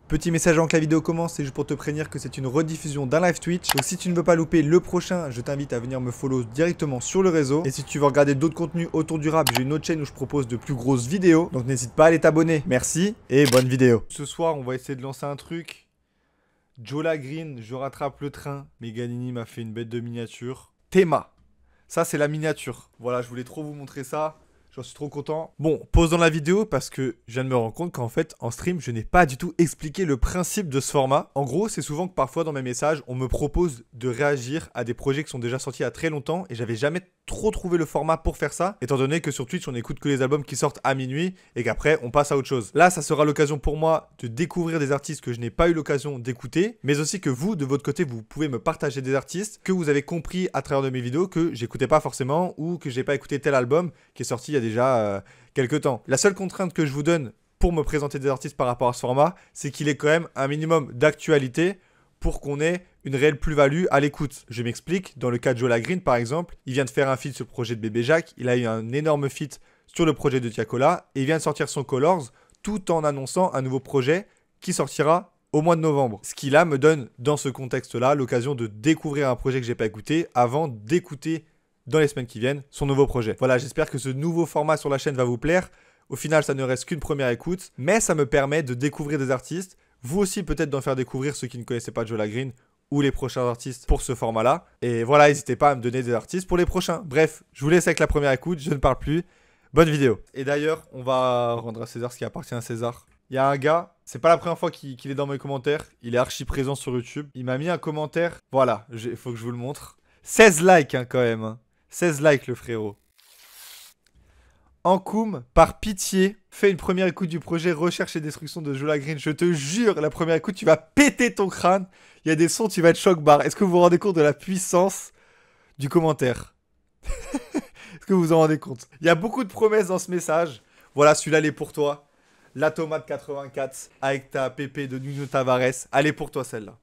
Petit message avant que la vidéo commence, c'est juste pour te prévenir que c'est une rediffusion d'un live Twitch. Donc si tu ne veux pas louper le prochain, je t'invite à venir me follow directement sur le réseau. Et si tu veux regarder d'autres contenus autour du rap, j'ai une autre chaîne où je propose de plus grosses vidéos. Donc n'hésite pas à aller t'abonner. Merci et bonne vidéo. Ce soir, on va essayer de lancer un truc. Jola Green, je rattrape le train. Meganini m'a fait une bête de miniature. Théma. Ça, c'est la miniature. Voilà, je voulais trop vous montrer ça. J'en suis trop content. Bon, pause dans la vidéo parce que je viens de me rendre compte qu'en fait, en stream, je n'ai pas du tout expliqué le principe de ce format. En gros, c'est souvent que parfois dans mes messages, on me propose de réagir à des projets qui sont déjà sortis il y a très longtemps et j'avais jamais trop trouvé le format pour faire ça, étant donné que sur Twitch, on n'écoute que les albums qui sortent à minuit et qu'après, on passe à autre chose. Là, ça sera l'occasion pour moi de découvrir des artistes que je n'ai pas eu l'occasion d'écouter, mais aussi que vous, de votre côté, vous pouvez me partager des artistes que vous avez compris à travers de mes vidéos que j'écoutais pas forcément ou que j'ai pas écouté tel album qui est sorti il y a déjà quelques temps. La seule contrainte que je vous donne pour me présenter des artistes par rapport à ce format, c'est qu'il est quand même un minimum d'actualité pour qu'on ait une réelle plus-value à l'écoute. Je m'explique, dans le cas de Jola Green par exemple, il vient de faire un feat sur le projet de Bébé Jacques, il a eu un énorme feat sur le projet de Tiakola, et il vient de sortir son Colors, tout en annonçant un nouveau projet qui sortira au mois de novembre. Ce qui là me donne, dans ce contexte-là, l'occasion de découvrir un projet que j'ai pas écouté, avant d'écouter dans les semaines qui viennent son nouveau projet. Voilà, j'espère que ce nouveau format sur la chaîne va vous plaire. Au final, ça ne reste qu'une première écoute, mais ça me permet de découvrir des artistes, vous aussi peut-être d'en faire découvrir ceux qui ne connaissaient pas Jola Green ou les prochains artistes pour ce format-là. Et voilà, n'hésitez pas à me donner des artistes pour les prochains. Bref, je vous laisse avec la première écoute, je ne parle plus. Bonne vidéo. Et d'ailleurs, on va rendre à César ce qui appartient à César. Il y a un gars, c'est pas la première fois qu'il est dans mes commentaires, il est archi présent sur YouTube. Il m'a mis un commentaire, voilà, il faut que je vous le montre. 16 likes hein, quand même, hein. 16 likes le frérot. Ankoum, par pitié, fais une première écoute du projet Recherche et Destruction de Jola Green. Je te jure, la première écoute, tu vas péter ton crâne. Il y a des sons, tu vas être choc-barre. Est-ce que vous vous rendez compte de la puissance du commentaire? Est-ce que vous vous en rendez compte? Il y a beaucoup de promesses dans ce message. Voilà, celui-là, il est pour toi. La tomate 84 avec ta pépé de Nuno Tavares. Elle est pour toi, celle-là.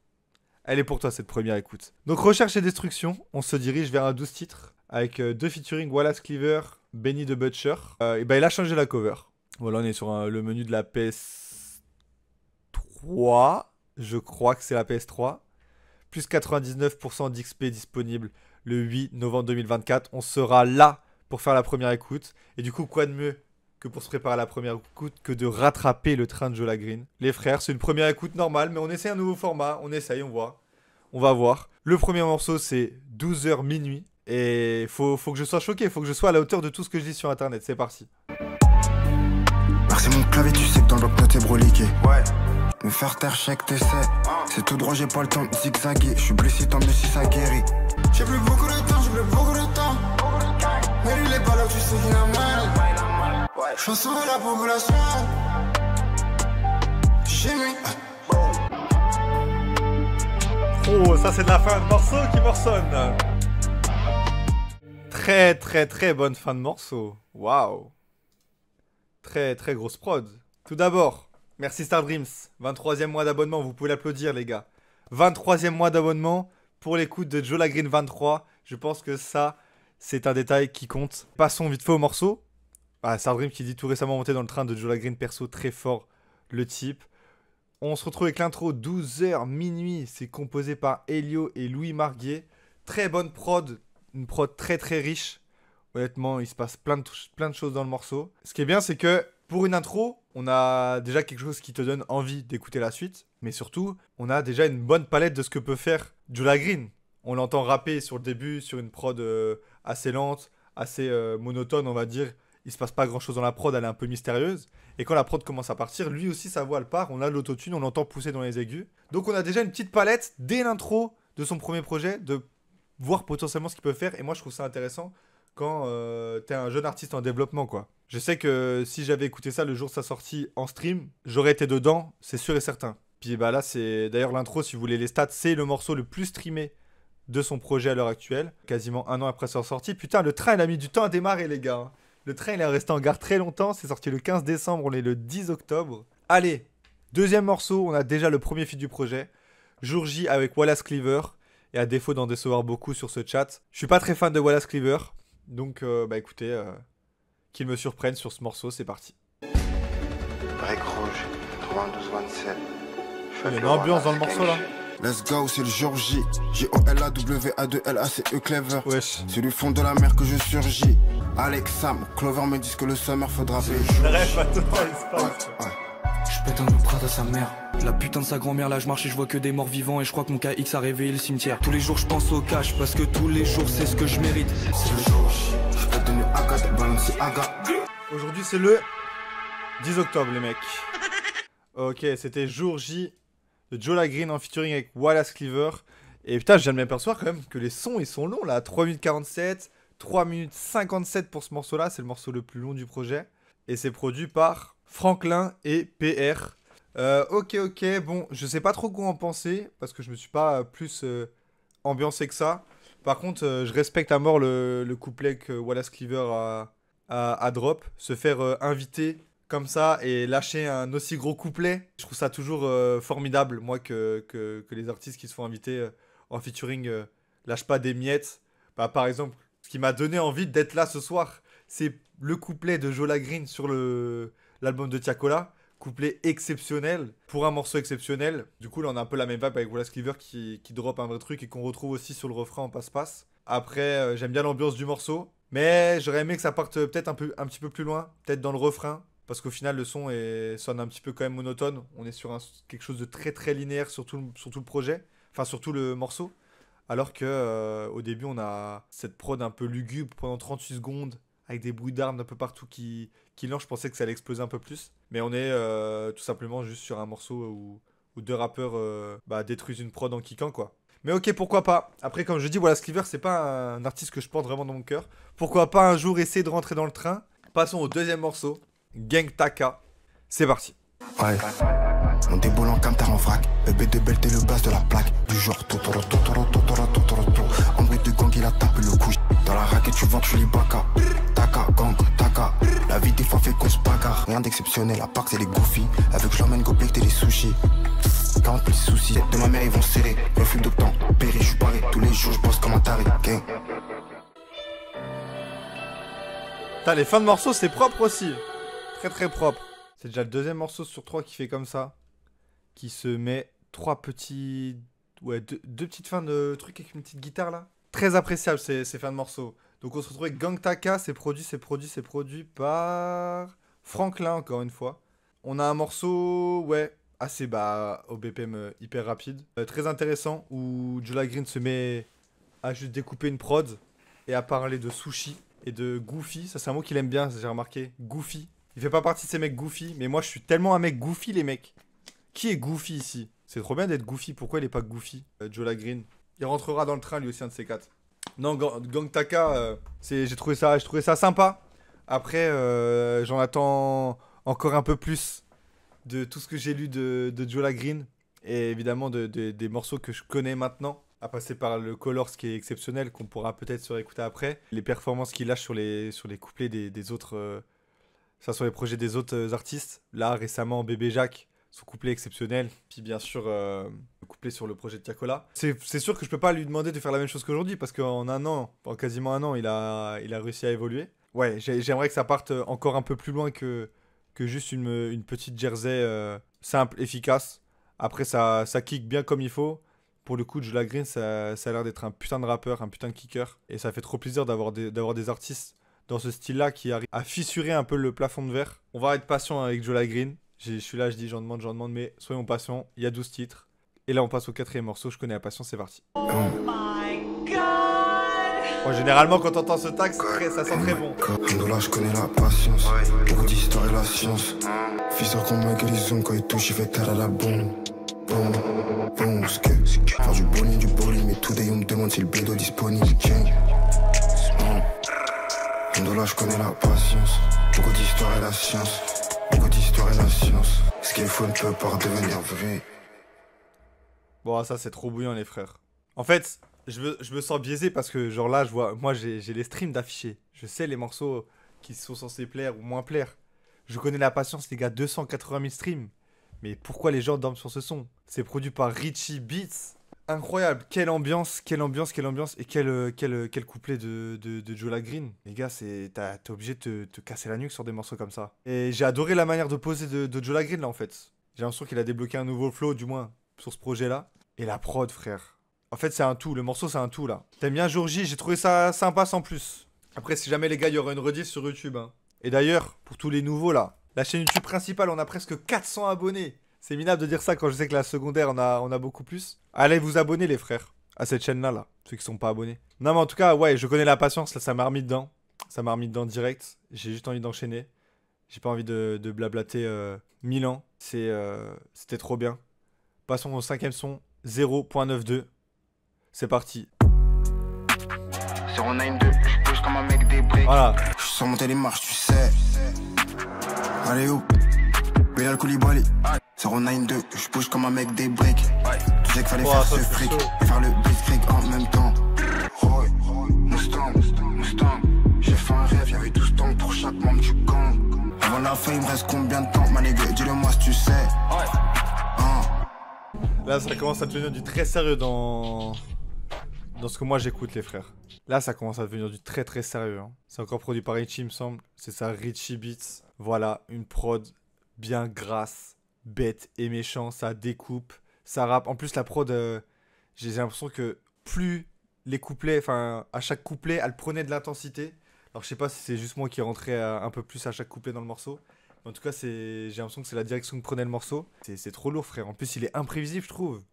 Elle est pour toi, cette première écoute. Donc, Recherche et Destruction. On se dirige vers un 12 titres avec deux featuring Wallace Cleaver, Benny the Butcher. Et ben il a changé la cover. Voilà, on est sur le menu de la PS3. Je crois que c'est la PS3. Plus 99% d'XP disponible le 8 novembre 2024. On sera là pour faire la première écoute. Et du coup, quoi de mieux que pour se préparer à la première écoute que de rattraper le train de Jola Green. Les frères, c'est une première écoute normale, mais on essaie un nouveau format. On essaye, on voit. On va voir. Le premier morceau, c'est 12h minuit. Et faut que je sois choqué, faut que je sois à la hauteur de tout ce que je dis sur internet, c'est parti. Merci mon clavier, tu sais que dans le bloc t'es broliqué. Ouais. Me faire taire, chèque, t'essaies. C'est tout droit, j'ai pas le temps de zigzaguer. Je suis blessé, tant mieux si ça guérit. J'ai plus beaucoup de temps, j'ai plus beaucoup de temps. Mais lui, il est pas là, tu sais qu'il a mal. Je suis sauvé la population. J'ai mis. Oh, ça c'est de la fin de morceau qui me ressonne. Très bonne fin de morceau. Waouh. Très grosse prod. Tout d'abord, merci Stardreams. 23e mois d'abonnement, vous pouvez l'applaudir les gars. 23e mois d'abonnement pour l'écoute de Jola Green 23. Je pense que ça, c'est un détail qui compte. Passons vite fait au morceau. Ah, Stardreams qui dit tout récemment monté dans le train de Jola Green, perso très fort le type. On se retrouve avec l'intro 12h minuit. C'est composé par Elio et Louis Marguier. Très bonne prod. Une prod très riche. Honnêtement, il se passe plein de choses dans le morceau. Ce qui est bien, c'est que pour une intro, on a déjà quelque chose qui te donne envie d'écouter la suite. Mais surtout, on a déjà une bonne palette de ce que peut faire Jola Green. On l'entend rapper sur le début, sur une prod assez lente, assez monotone, on va dire. Il se passe pas grand chose dans la prod, elle est un peu mystérieuse. Et quand la prod commence à partir, lui aussi sa voix elle part. On a l'autotune, on l'entend pousser dans les aigus. Donc on a déjà une petite palette dès l'intro de son premier projet de voir potentiellement ce qu'il peut faire. Et moi je trouve ça intéressant quand t'es un jeune artiste en développement quoi. Je sais que si j'avais écouté ça le jour de sa sortie en stream, j'aurais été dedans, c'est sûr et certain. Puis bah là c'est d'ailleurs l'intro, si vous voulez les stats, c'est le morceau le plus streamé de son projet à l'heure actuelle. Quasiment un an après sa sortie. Putain, le train il a mis du temps à démarrer les gars. Le train il est resté en gare très longtemps, c'est sorti le 15 décembre, on est le 10 octobre. Allez, deuxième morceau, on a déjà le premier feat du projet. Jour J avec Wallace Cleaver. Et à défaut d'en décevoir beaucoup sur ce chat, je suis pas très fan de Wallace Cleaver. Donc bah écoutez, qu'il me surprenne sur ce morceau, c'est parti. Break rouge, 92-27. Il y a une ambiance dans le morceau là. Let's go, c'est le jour J. J-O-L-A-W-A-2-L-A-C-E Clever. Wesh. C'est du fond de la mer que je surgis. Alex, Sam, Clover me disent que le summer faudra payer. Rêve à total espace. J'pète un Louprat à sa mère. La putain de sa grand-mère, là je marche et je vois que des morts vivants. Et je crois que mon KX a réveillé le cimetière. Tous les jours je pense au cash parce que tous les jours c'est ce que je mérite. C'est le jour J. J'pète de Agathe, Balenciaga. Aujourd'hui c'est le 10 octobre les mecs. Ok, c'était jour J de Jola Green en featuring avec Wallace Cleaver. Et putain, je viens de m'apercevoir quand même que les sons ils sont longs là. 3 minutes 47, 3 minutes 57 pour ce morceau là. C'est le morceau le plus long du projet. Et c'est produit par Franklin et PR. Ok, bon, je sais pas trop quoi en penser. Parce que je me suis pas plus ambiancé que ça. Par contre, je respecte à mort le couplet que Wallace Cleaver a drop. Se faire inviter comme ça et lâcher un aussi gros couplet, je trouve ça toujours formidable, moi, que les artistes qui se font inviter en featuring lâchent pas des miettes. Bah, par exemple, ce qui m'a donné envie d'être là ce soir, c'est le couplet de Jola Green sur l'album de Tiakola. Couplet exceptionnel pour un morceau exceptionnel. Du coup, là, on a un peu la même vibe avec Wallace Cleaver qui drop un vrai truc et qu'on retrouve aussi sur le refrain en passe-passe. Après, j'aime bien l'ambiance du morceau, mais j'aurais aimé que ça parte peut-être un petit peu plus loin, peut-être dans le refrain. Parce qu'au final, le son sonne un petit peu quand même monotone. On est sur quelque chose de très très linéaire sur tout le projet. Enfin, sur tout le morceau. Alors que au début, on a cette prod un peu lugubre pendant 38 secondes. Avec des bruits d'armes d'un peu partout qui lancent. Je pensais que ça allait exploser un peu plus. Mais on est tout simplement juste sur un morceau où deux rappeurs détruisent une prod en kickant, quoi. Mais ok, pourquoi pas. Après, comme je dis, voilà, Cleaver, c'est pas un artiste que je porte vraiment dans mon cœur. Pourquoi pas un jour essayer de rentrer dans le train. Passons au deuxième morceau. Gang Taka, c'est parti. Ouais, on déboule en camtar en vrac. EB de belt et le bas de la plaque. Du genre totoro. En bruit de gang, il a tapé le couche. Dans la raquette, tu vends, tu lis baka. Taka, gang, taka. La vie des fois fait qu'on se bagarre. Rien d'exceptionnel, à part que c'est les goofies. Avec je l'emmène goblet et les sushis. 40 plus soucis, de ma mère ils vont serrer. Refus de temps, péri, je suis paré. Tous les jours, je bosse comme un taré. Gang. Putain, les fins de morceaux, c'est propre aussi. Très propre. C'est déjà le deuxième morceau sur 3 qui fait comme ça. Qui se met 3 petits... Ouais, deux petites fins de trucs avec une petite guitare là. Très appréciable ces fins de morceaux. Donc on se retrouve avec Gang Taka. C'est produit par Franklin encore une fois. On a un morceau, ouais, assez bas au BPM hyper rapide. Très intéressant où Jola Green se met à juste découper une prod et à parler de sushi et de goofy. Ça c'est un mot qu'il aime bien, j'ai remarqué. Goofy. Il fait pas partie de ces mecs goofy, mais moi je suis tellement un mec goofy les mecs. Qui est goofy ici? C'est trop bien d'être goofy, pourquoi il est pas goofy Jola Green. Il rentrera dans le train lui aussi un de ces 4. Non, Gang Taka, j'ai trouvé ça sympa. Après, j'en attends encore un peu plus de tout ce que j'ai lu de Jola Green. Et évidemment des morceaux que je connais maintenant. À passer par le Colors qui est exceptionnel, qu'on pourra peut-être se réécouter après. Les performances qu'il lâche sur les couplets des autres... ça sur les projets des autres artistes. Là, récemment, Bébé Jacques, son couplet exceptionnel. Puis bien sûr, le couplet sur le projet de Tiakola. C'est sûr que je peux pas lui demander de faire la même chose qu'aujourd'hui, parce qu'en un an, en quasiment un an, il a réussi à évoluer. Ouais, j'aimerais que ça parte encore un peu plus loin que juste une petite jersey simple, efficace. Après, ça kick bien comme il faut. Pour le coup, Jola Green, ça a l'air d'être un putain de rappeur, un putain de kicker. Et ça fait trop plaisir d'avoir des artistes dans ce style-là qui arrive à fissurer un peu le plafond de verre. On va être patient avec Jola Green. Je suis là, j'en demande, mais soyons patients. Il y a 12 titres. Et là, on passe au 4e morceau. Je connais la passion, c'est parti. Oh my god! Bon, généralement, quand t'entends ce tag, ça sent très bon. Là, je connais la patience. Beaucoup d'histoire et la science. Fils comme ma guérison, quand il touche, il fait terre à la bombe. Bon, ce que. Faire du bowling, mais tout day, on me demande si le bédo disponible. Là, je connais la patience. Beaucoup d'histoire et la science. Ce qui est faux ne peut pas devenir vrai. Bon, ça c'est trop bouillant les frères. En fait, je me sens biaisé parce que genre là, moi j'ai les streams d'affichés. Je sais les morceaux qui sont censés plaire ou moins plaire. Je connais la patience les gars, 280 000 streams. Mais pourquoi les gens dorment sur ce son? C'est produit par Richie Beats. Incroyable, quelle ambiance et quel couplet de Jola Green. Les gars, t'es obligé de te casser la nuque sur des morceaux comme ça. Et j'ai adoré la manière de poser de Jola Green là en fait. J'ai l'impression qu'il a débloqué un nouveau flow, du moins, sur ce projet-là. Et la prod, frère. En fait, c'est un tout. Le morceau, c'est un tout, là. T'aimes bien Jour J? J'ai trouvé ça sympa sans plus. Après, si jamais, les gars, il y aura une rediff sur YouTube. Hein. Et d'ailleurs, pour tous les nouveaux, là, la chaîne YouTube principale, on a presque 400 abonnés. C'est minable de dire ça quand je sais que la secondaire, on a beaucoup plus. Allez vous abonner, les frères, à cette chaîne-là, là. Ceux qui sont pas abonnés. Non, mais en tout cas, ouais, je connais la patience. Là, ça m'a remis dedans. Ça m'a remis dedans direct. J'ai juste envie d'enchaîner. J'ai pas envie de blablater 1000 ans. C'était trop bien. Passons au 5ème son. 0.92. C'est parti. 092, je bouge comme un mec des briques. Voilà. Je suis sur monter les marches, tu sais. Allez où Bilal Koulibaly. 092, je bouge comme un mec des briques. Tu sais qu'il fallait faire ce fric et faire le blitzkrieg en même temps. Mustang, j'ai fait un rêve, y'avait 12 temps pour chaque membre du gang. Avant la fin, il me reste combien de temps, ma nègre, dis-le moi si tu sais. Là, ça commence à devenir du très sérieux dans ce que moi j'écoute, les frères. Là, ça commence à devenir du très très sérieux. Hein. C'est encore produit par Richie, il me semble. C'est ça, Richie Beats. Voilà, une prod bien grasse, bête et méchant. Ça découpe, ça rappe. En plus, la prod, j'ai l'impression que plus les couplets, enfin, à chaque couplet, elle prenait de l'intensité. Alors, je sais pas si c'est juste moi qui rentrais un peu plus à chaque couplet dans le morceau. En tout cas, j'ai l'impression que c'est la direction que prenait le morceau. C'est trop lourd, frère. En plus, il est imprévisible, je trouve.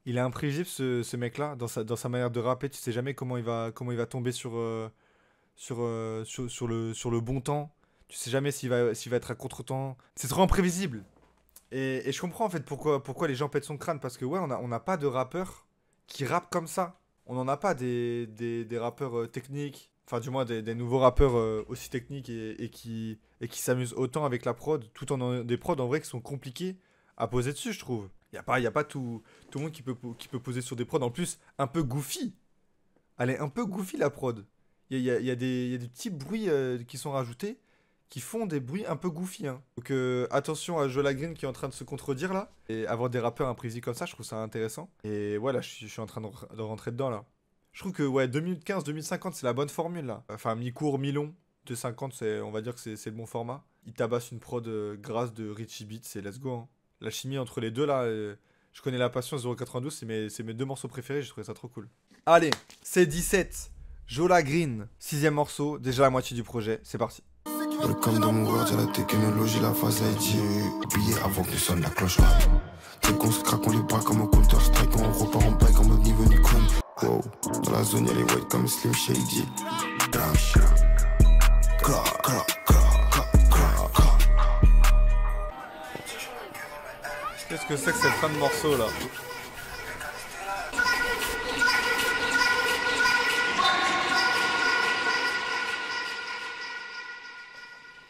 Il est imprévisible, ce mec-là, dans sa manière de rapper. Tu sais jamais comment il va tomber sur le bon temps. Tu sais jamais s'il va être à contre-temps. C'est trop imprévisible. Et je comprends, en fait, pourquoi les gens pètent son crâne. Parce que, ouais, on n'a pas de rappeurs qui rappent comme ça. On n'en a pas des rappeurs techniques. Enfin, du moins, des nouveaux rappeurs aussi techniques et qui s'amusent autant avec la prod, tout en des prods en vrai qui sont compliqués à poser dessus, je trouve. Il n'y a pas tout le monde qui peut poser sur des prods. En plus, un peu goofy. Elle est un peu goofy, la prod. Il y a des petits bruits qui sont rajoutés qui font des bruits un peu goofy. Hein. Donc, attention à Jola Green qui est en train de se contredire là. Et avoir des rappeurs imprévisibles comme ça, je trouve ça intéressant. Et voilà, je suis en train de rentrer dedans là. Je trouve que ouais, 2015-2050, c'est la bonne formule là. Enfin, mi-court, mi-long. 250, on va dire que c'est le bon format. Il tabasse une prod grasse de Richie Beats et let's go. Hein. La chimie entre les deux là, je connais la passion 092, c'est mes deux morceaux préférés, j'ai trouvé ça trop cool. Allez, c'est 17. Jola Green, 6ème morceau, déjà la moitié du projet, c'est parti. Welcome dans mon world, à la technologie, la phase IT. Oublié avant que sonne la cloche. Dès qu'on se craque, on les bras comme au Counter-Strike. On repart en bike en mode niveau Nikon. Wow, dans la zone y'a les white comme Slim Shady. Damn shit. Qu'est-ce que c'est que cette fin de morceau là?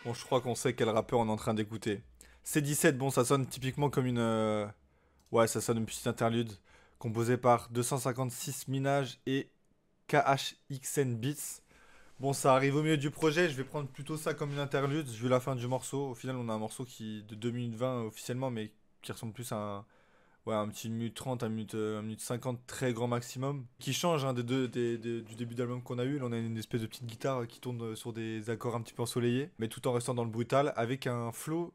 Bon, je crois qu'on sait quel rappeur on est en train d'écouter. C17, bon, ça sonne typiquement comme une... Ouais, ça sonne une petite interlude composée par 256 Minaj et KHXN Beats. Bon, ça arrive au milieu du projet, je vais prendre plutôt ça comme une interlude, vu la fin du morceau. Au final, on a un morceau de 2 minutes 20 officiellement, mais qui ressemble plus à un petit 1 minute 30, 1 minute 50 très grand maximum. Qui change hein, du début d'album qu'on a eu. Là, on a une espèce de petite guitare qui tourne sur des accords un petit peu ensoleillés, mais tout en restant dans le brutal, avec un flow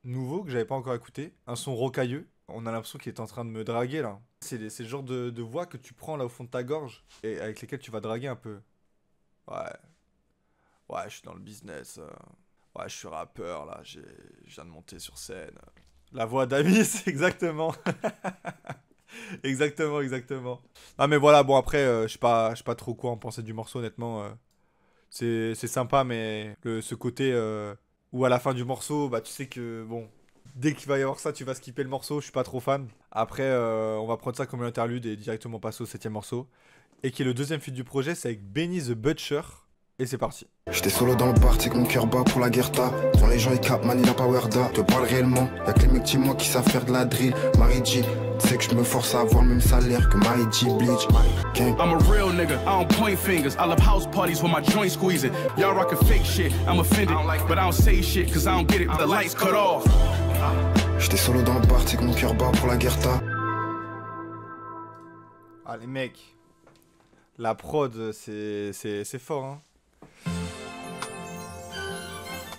nouveau que j'avais pas encore écouté. Un son rocailleux. On a l'impression qu'il est en train de me draguer là. C'est le genre de voix que tu prends là au fond de ta gorge et avec lesquelles tu vas draguer un peu. Ouais, je suis dans le business. Ouais, je suis rappeur là, je viens de monter sur scène. La voix d'Amis, exactement. exactement. Ah mais voilà, bon après, je sais pas trop quoi en penser du morceau honnêtement. C'est sympa, mais ce côté où à la fin du morceau, bah tu sais que bon, dès qu'il va y avoir ça, tu vas skipper le morceau, je suis pas trop fan. Après, on va prendre ça comme une interlude et directement passer au 7ème morceau. Et qui est le deuxième feat du projet, c'est avec Benny the Butcher. Et c'est parti. J'étais solo dans le bar, c'est que mon cœur bat pour la guerta. Quand les gens ils capent, man, il a pas werda. Te parle réellement, y'a que les mecs petits moi qui savent faire de la drill. Marie G, tu sais que je me force à avoir le même salaire que Marie G Bleach. I'm a real nigga, I don't point fingers. I love house parties with my joint squeezing. Y'all rockin' fake shit, I'm offended. But I don't say shit, cause I don't get it, the lights cut off. J'étais solo dans le bar, c'est que mon cœur bat pour la guerta. Ah les mecs, la prod c'est fort hein.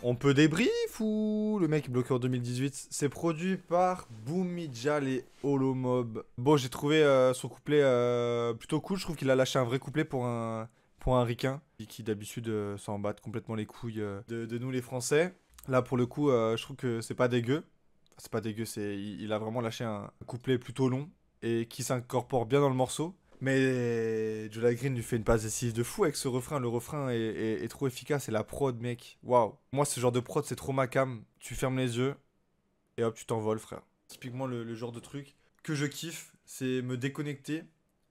On peut débrief ou le mec bloqué en 2018? C'est produit par Boumidjal et Holomob. Bon, j'ai trouvé son couplet plutôt cool. Je trouve qu'il a lâché un vrai couplet pour un ricain qui d'habitude s'en battent complètement les couilles de nous les Français. Là, pour le coup, je trouve que c'est pas dégueu. C'est pas dégueu, il a vraiment lâché un couplet plutôt long et qui s'incorpore bien dans le morceau. Mais Jola Green lui fait une passe décisive de fou avec ce refrain. Le refrain est trop efficace et la prod, mec, waouh. Moi, ce genre de prod, c'est trop ma cam. Tu fermes les yeux et hop, tu t'envoles, frère. Typiquement, le genre de truc que je kiffe, c'est me déconnecter.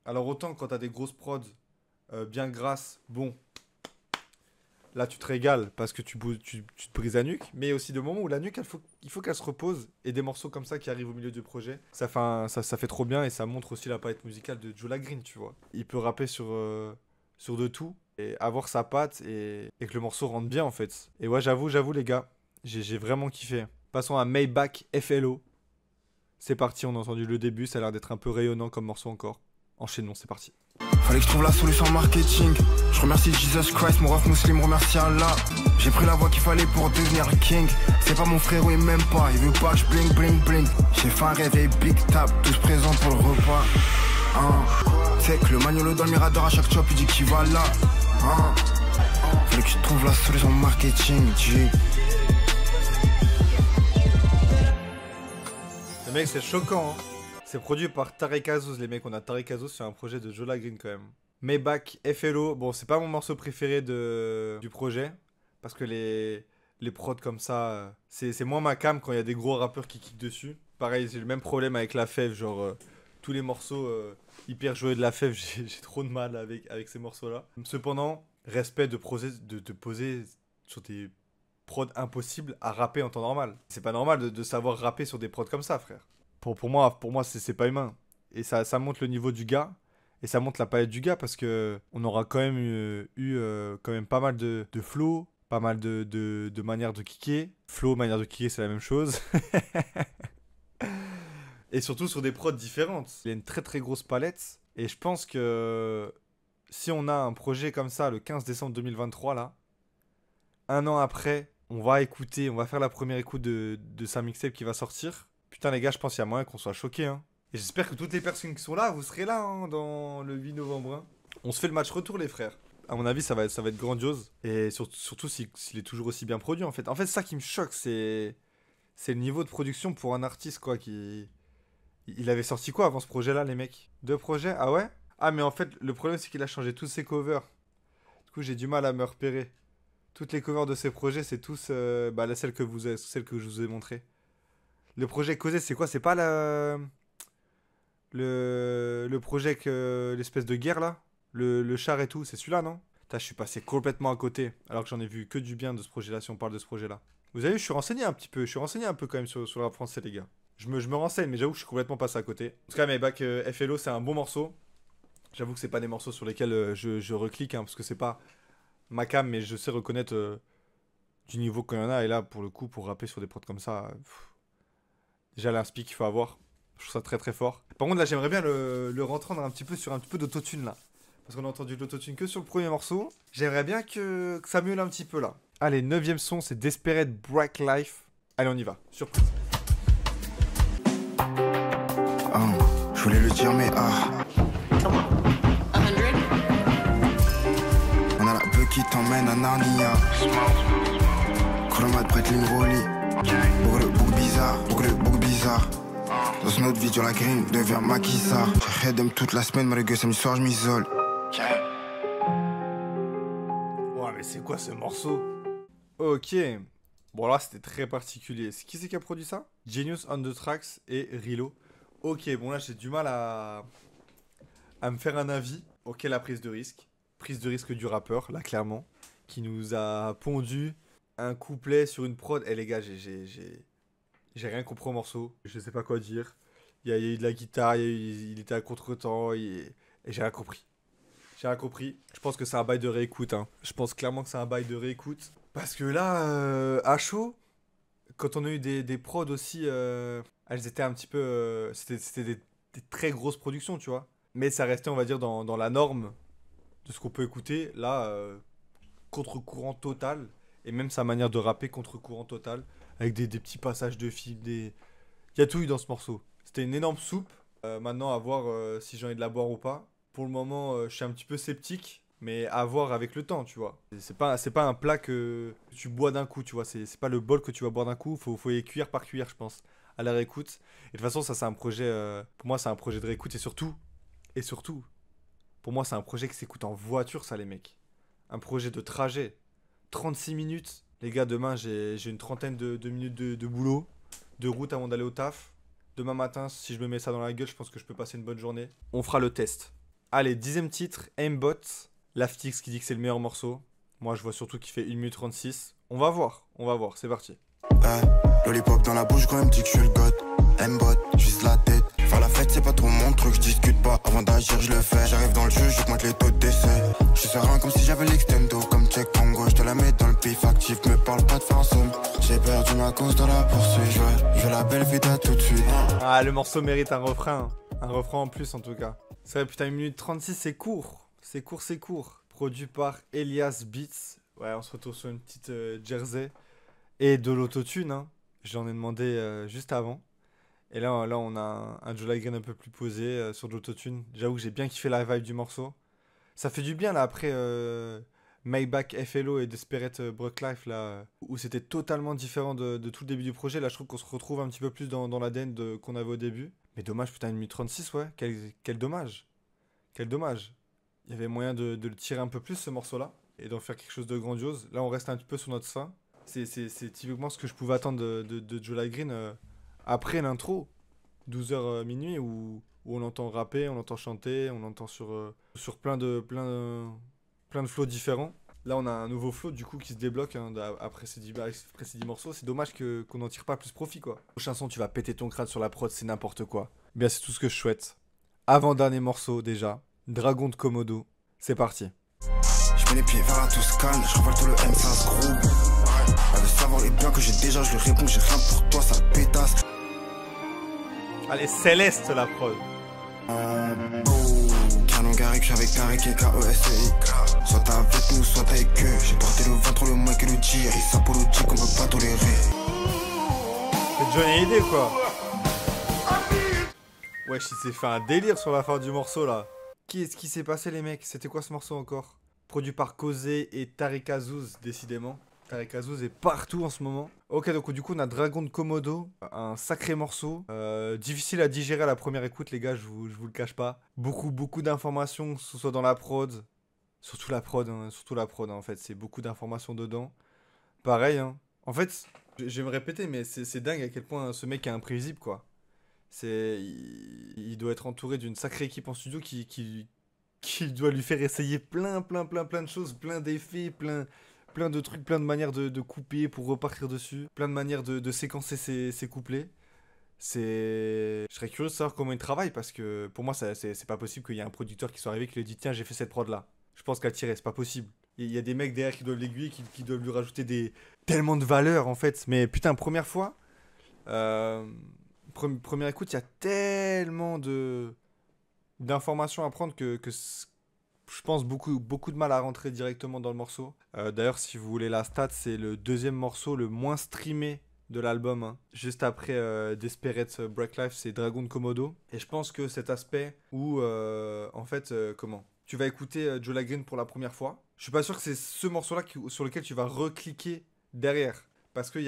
Alors, autant quand t'as des grosses prods bien grasses, bon, là, tu te régales parce que tu te brises la nuque. Mais aussi de moments où la nuque, il faut qu'elle se repose. Et des morceaux comme ça qui arrivent au milieu du projet, ça fait trop bien. Et ça montre aussi la palette musicale de Jola Green, tu vois. Il peut rapper sur de tout. Et avoir sa patte et que le morceau rentre bien, en fait. Et ouais, j'avoue, les gars, j'ai vraiment kiffé. Passons à Maybach FLO. C'est parti, on a entendu le début. Ça a l'air d'être un peu rayonnant comme morceau encore. Enchaînons, c'est parti. Fallait que je trouve la solution marketing. Je remercie Jesus Christ, mon ref musulman remercie Allah. J'ai pris la voie qu'il fallait pour devenir king. C'est pas mon frérot et même pas, il veut pas que je bling bling bling. J'ai fait un réveil big tap, tous présents pour le repas. C'est que le magnolo dans le mirador à chaque chop il dit qu'il va là. Fallait que je trouve la solution marketing, G. Le mec c'est choquant, hein. C'est produit par Tarek Azouz, les mecs. On a Tarek Azouz sur un projet de Jola Green quand même. Maybach FLO, bon, c'est pas mon morceau préféré du projet. Parce que les prods comme ça, c'est moins ma cam quand il y a des gros rappeurs qui kickent dessus. Pareil, j'ai le même problème avec La Fève. Genre, tous les morceaux hyper joués de La Fève, j'ai trop de mal avec ces morceaux-là. Cependant, respect de poser sur des prods impossibles à rapper en temps normal. C'est pas normal de savoir rapper sur des prods comme ça, frère. Pour moi, c'est pas humain. Et ça montre le niveau du gars. Et ça montre la palette du gars parce que on aura quand même eu quand même pas mal de flow, pas mal de manières de kicker. Flow, manière de kicker, c'est la même chose. Et surtout sur des prods différentes. Il y a une très très grosse palette. Et je pense que si on a un projet comme ça le 15 décembre 2023, là, un an après, on va faire la première écoute de sa mixtape qui va sortir. Putain les gars, je pense qu'il y a moyen qu'on soit choqués, hein. Et j'espère que toutes les personnes qui sont là, vous serez là, hein, dans le 8 novembre. Hein. On se fait le match retour les frères. À mon avis, ça va être grandiose. Et surtout s'il est toujours aussi bien produit en fait. En fait, ça qui me choque, c'est le niveau de production pour un artiste quoi qui... Il avait sorti quoi avant ce projet-là les mecs? 2 projets? Ah ouais? Ah mais en fait, le problème c'est qu'il a changé tous ses covers. Du coup, j'ai du mal à me repérer. Toutes les covers de ses projets, c'est tous celles que je vous ai montrées. Le projet Causé, c'est quoi? C'est pas le projet que l'espèce de guerre là? Le char et tout, c'est celui-là, non? Putain, je suis passé complètement à côté. Alors que j'en ai vu que du bien de ce projet-là, si on parle de ce projet-là. Vous avez vu, je suis renseigné un petit peu. Je suis renseigné un peu quand même sur le rap français, les gars. Je me renseigne, mais j'avoue que je suis complètement passé à côté. En tout cas, Maybach FLO, c'est un bon morceau. J'avoue que c'est pas des morceaux sur lesquels je reclique, hein, parce que c'est pas ma cam, mais je sais reconnaître du niveau qu'il y en a. Et là, pour le coup, pour rapper sur des prods comme ça... Déjà l'inspi qu'il faut avoir, je trouve ça très très fort. Par contre là j'aimerais bien le rentrer un petit peu sur un petit peu d'autotune là. Parce qu'on a entendu de l'autotune que sur le premier morceau. J'aimerais bien que ça miaule un petit peu là. Allez, 9ème son, c'est Desperate Break Life. Allez on y va, surprise. Je voulais le dire mais On a la bœuf qui t'emmène à Narnia. Chronomètre prête ligne Rolly. Boucle bizarre. Dans une autre vie, Jola Green devient maquissard. J'ai redem toute la semaine, malgré samedi soir, je m'isole. Ouais, mais c'est quoi ce morceau? Ok. Bon, là, c'était très particulier. Qui c'est qui a produit ça? Genius on the Tracks et Rilo. Ok, bon, là, j'ai du mal à me faire un avis. Ok, la prise de risque. Prise de risque du rappeur, là, clairement. Qui nous a pondu un couplet sur une prod. Eh, les gars, j'ai rien compris au morceau, je sais pas quoi dire. Il y a eu de la guitare, il était à contre-temps, et j'ai rien compris. J'ai rien compris. Je pense que c'est un bail de réécoute. Hein. Je pense clairement que c'est un bail de réécoute. Parce que là, à chaud, quand on a eu des prods aussi, elles étaient un petit peu... c'était des très grosses productions, tu vois. Mais ça restait, on va dire, dans la norme de ce qu'on peut écouter. Là, contre-courant total. Et même sa manière de rapper contre-courant total. Avec des petits passages de film, Il y a tout eu dans ce morceau. C'était une énorme soupe. Maintenant, à voir si j'ai envie de la boire ou pas. Pour le moment, je suis un petit peu sceptique. Mais à voir avec le temps, tu vois. C'est pas un plat que tu bois d'un coup, tu vois. C'est pas le bol que tu vas boire d'un coup. Faut y cuillère par cuillère, je pense. À la réécoute. Et de toute façon, ça, c'est un projet... pour moi, c'est un projet de réécoute. Et surtout, pour moi, c'est un projet qui s'écoute en voiture, ça, les mecs. Un projet de trajet. 36 minutes. Les gars, demain, j'ai une trentaine de minutes de boulot. De route avant d'aller au taf. Demain matin, si je me mets ça dans la gueule, je pense que je peux passer une bonne journée. On fera le test. Allez, 10e titre, Aimbot. Laftix qui dit que c'est le meilleur morceau. Moi, je vois surtout qu'il fait 1 minute 36. On va voir, c'est parti. Lollipop dans la bouche quand elle me dit que je suis le god. Aimbot, juste la tête. Faire la fête, c'est pas trop mon truc, je discute pas. Avant d'agir, je le fais. J'arrive dans le jeu, j'augmente les taux de décès. Je suis serein comme si j'avais l'extendo. Comme check Congo, je te la mets dans le pif actif. Me parle pas de faire un somme. J'ai perdu ma cause dans la poursuite. Je veux la belle vie d'à tout de suite. Ah, le morceau mérite un refrain. Un refrain en plus, en tout cas. C'est vrai, putain, 1 minute 36, c'est court. C'est court. Produit par Elias Beats. Ouais, on se retrouve sur une petite Jersey. Et de l'autotune, hein. J'en ai demandé juste avant. Et là on a un Joe Green un peu plus posé sur de l'autotune. J'avoue que j'ai bien kiffé la vibe du morceau. Ça fait du bien, là, après Maybach FLO et Desperate Broke Life, là, où c'était totalement différent de tout le début du projet. Là, je trouve qu'on se retrouve un petit peu plus dans l'ADN qu'on avait au début. Mais dommage, putain, 1 minute 36, ouais. Quel dommage. Quel dommage. Il y avait moyen de le tirer un peu plus, ce morceau-là, et d'en faire quelque chose de grandiose. Là, on reste un petit peu sur notre fin. C'est typiquement ce que je pouvais attendre de Joe Green après l'intro, 12h minuit, où on l'entend rapper, on l'entend chanter, on l'entend sur plein de flows différents. Là, on a un nouveau flow, du coup, qui se débloque hein, après ces 10 morceaux. C'est dommage qu'on n'en tire pas plus profit, quoi. Prochain son, tu vas péter ton crâne sur la prod, c'est n'importe quoi. Bien, c'est tout ce que je souhaite. Avant-dernier morceau, déjà. Dragon de Komodo, c'est parti. Je mets les pieds vers la Toscane, je revole tout le M5 groupe. Pas de savoir les biens que j'ai déjà, je lui réponds, j'ai rien pour toi, sale pétasse. Allez, Céleste la prod. Canon Garrick, je suis avec Tarek et KESI. Soit t'es avec nous, soit t'es avec eux. J'ai porté le ventre, le mic et le G. Et ça pour le G qu'on peut pas tolérer. C'est Johnny Hallyday, quoi. Wesh, il s'est fait un délire sur la fin du morceau, là. Qu'est-ce qui s'est passé, les mecs? C'était quoi ce morceau encore? Produit par Kozé et Tarek Azouz, décidément. Tarek Azouz est partout en ce moment. Ok, donc du coup, on a Dragon de Komodo. Un sacré morceau. Difficile à digérer à la première écoute, les gars, je vous le cache pas. Beaucoup d'informations, que ce soit dans la prod. Surtout la prod, hein, en fait. C'est beaucoup d'informations dedans. Pareil, hein. En fait, je vais me répéter, mais c'est dingue à quel point ce mec est imprévisible, quoi. Il doit être entouré d'une sacrée équipe en studio qui doit lui faire essayer plein de choses, plein d'effets, plein de trucs, plein de manières de couper pour repartir dessus, plein de manières de séquencer ses couplets. Je serais curieux de savoir comment il travaille parce que pour moi, c'est pas possible qu'il y ait un producteur qui soit arrivé qui lui ait dit tiens, j'ai fait cette prod là. Je pense qu'à le tirer, c'est pas possible. Il y a des mecs derrière qui doivent l'aiguiller, qui doivent lui rajouter tellement de valeur en fait. Mais putain, première fois. Première écoute, il y a tellement d'informations à prendre que je pense beaucoup de mal à rentrer directement dans le morceau. D'ailleurs, si vous voulez la stat, c'est le 2e morceau le moins streamé de l'album. Hein. Juste après Desperate Break Life, c'est Dragon de Komodo. Et je pense que cet aspect où, en fait, tu vas écouter Joe Green pour la première fois. Je suis pas sûr que c'est ce morceau-là sur lequel tu vas recliquer derrière. Parce que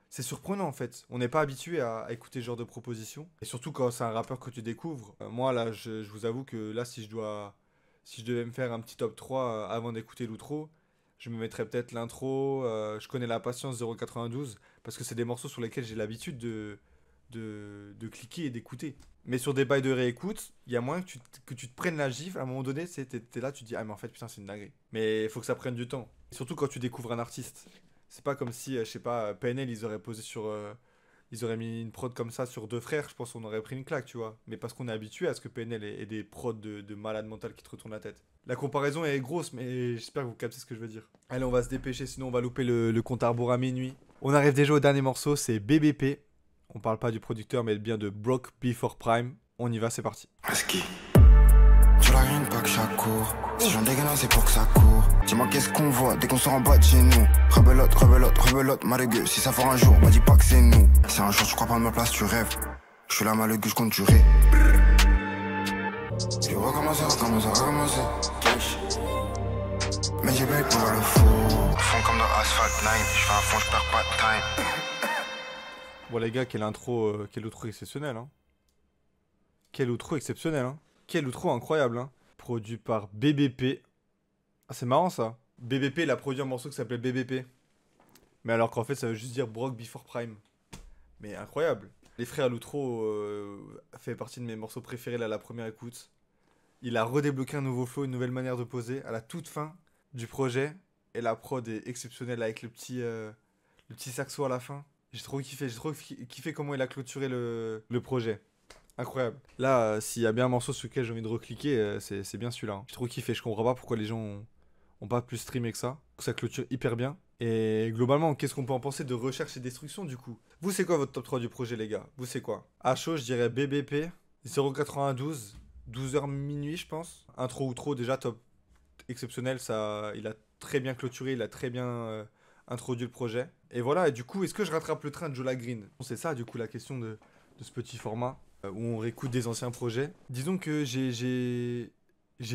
c'est surprenant en fait. On n'est pas habitué à écouter ce genre de propositions. Et surtout quand c'est un rappeur que tu découvres. Moi là, je vous avoue que là, si je devais me faire un petit top 3 avant d'écouter l'outro, je me mettrais peut-être l'intro. Je connais la patience 092. Parce que c'est des morceaux sur lesquels j'ai l'habitude de cliquer et d'écouter. Mais sur des bails de réécoute, il y a moyen que tu te prennes la gifle. À un moment donné, t'es là, tu te dis ah mais en fait putain c'est une dinguerie. Mais il faut que ça prenne du temps. Et surtout quand tu découvres un artiste. C'est pas comme si, je sais pas, PNL, ils auraient mis une prod comme ça sur 2 frères, je pense qu'on aurait pris une claque, tu vois. Mais parce qu'on est habitué à ce que PNL ait des prods de malade mental qui te retournent la tête. La comparaison est grosse, mais j'espère que vous captez ce que je veux dire. Allez, on va se dépêcher, sinon on va louper le compte à rebours à minuit. On arrive déjà au dernier morceau, c'est BBP. On parle pas du producteur, mais bien de Broke Before Prime. On y va, c'est parti. Tu la green, pas que chaque court. Si j'en dégaine, c'est pour que ça court. Dis-moi qu'est-ce qu'on voit dès qu'on sort en bas de chez nous. Rebelote, rebelote, rebelote, malheureux. Si ça fera un jour, bah dis pas que c'est nous. Si un jour tu crois pas de ma place, tu rêves. Je suis là malheureux, je compte durer. J'ai recommencé, recommencé, recommencé. Mais j'ai payé pour le fou. Fond comme dans Asphalt 9, je fais un fond, je perds pas de time. Bon les gars, quelle outro exceptionnelle, hein. Quel outro exceptionnel, hein. Quel outro incroyable, hein. Produit par BBP. Ah, c'est marrant ça. BBP, il a produit un morceau qui s'appelait BBP. Mais alors qu'en fait, ça veut juste dire Brock Before Prime. Mais incroyable. Les frères l'outro fait partie de mes morceaux préférés là, à la première écoute. Il a redébloqué un nouveau flow, une nouvelle manière de poser à la toute fin du projet. Et la prod est exceptionnelle avec le petit saxo à la fin. J'ai trop kiffé comment il a clôturé le projet. Incroyable. Là, s'il y a bien un morceau sur lequel j'ai envie de recliquer, c'est bien celui-là. Hein. J'ai trop kiffé. Je comprends pas pourquoi les gens ont pas plus streamé que ça. Ça clôture hyper bien. Et globalement, qu'est-ce qu'on peut en penser de recherche et destruction du coup? Vous, c'est quoi votre top 3 du projet, les gars? Vous, c'est quoi? À chaud, je dirais BBP, 0,92, 12h minuit, je pense. Intro ou trop, déjà top exceptionnel. Ça, il a très bien clôturé, il a très bien introduit le projet. Et voilà, et du coup, est-ce que je rattrape le train de Jola Green? C'est ça, du coup, la question de ce petit format où on réécoute des anciens projets. Disons que j'ai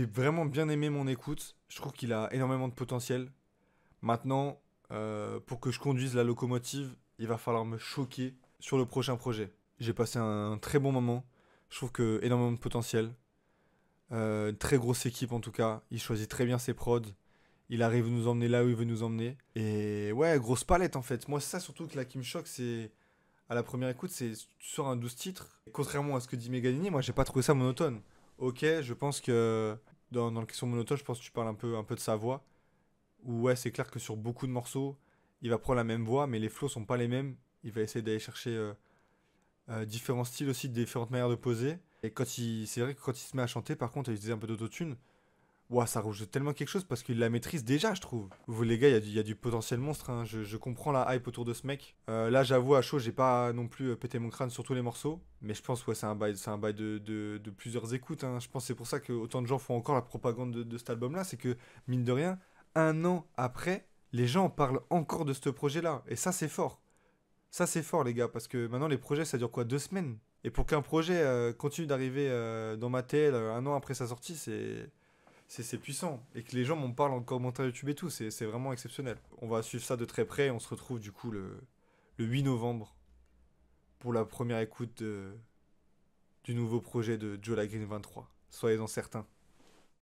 vraiment bien aimé mon écoute. Je trouve qu'il a énormément de potentiel. Maintenant, pour que je conduise la locomotive, il va falloir me choquer sur le prochain projet. J'ai passé un très bon moment. Je trouve que énormément de potentiel. Une très grosse équipe en tout cas. Il choisit très bien ses prods. Il arrive à nous emmener là où il veut nous emmener. Et ouais, grosse palette en fait. Moi, c'est ça surtout que là qui me choque, c'est... À la première écoute, c'est tu sors un 12 titres. Contrairement à ce que dit Meganini, moi, j'ai pas trouvé ça monotone. Ok, je pense que dans la question monotone, je pense que tu parles un peu de sa voix. Où ouais, c'est clair que sur beaucoup de morceaux, il va prendre la même voix, mais les flows sont pas les mêmes. Il va essayer d'aller chercher différents styles aussi, différentes manières de poser. Et c'est vrai que quand il se met à chanter, par contre, il utilise un peu d'autotune. Ouah, ça rajoute tellement quelque chose parce qu'il la maîtrise déjà, je trouve. Vous, les gars, il y a du potentiel monstre. Hein. Je comprends la hype autour de ce mec. Là, j'avoue, à chaud, j'ai pas non plus pété mon crâne sur tous les morceaux. Mais je pense, ouais, c'est un bail de plusieurs écoutes. Hein. Je pense que c'est pour ça que autant de gens font encore la propagande de cet album-là. C'est que, mine de rien, un an après, les gens parlent encore de ce projet-là. Et ça, c'est fort. Ça, c'est fort, les gars. Parce que maintenant, les projets, ça dure quoi? 2 semaines. Et pour qu'un projet continue d'arriver dans ma TL un an après sa sortie, c'est puissant. Et que les gens m'en parlent en commentaire YouTube et tout, c'est vraiment exceptionnel. On va suivre ça de très près. On se retrouve du coup le 8 novembre pour la première écoute du nouveau projet de Jola Green 23. Soyez-en certains.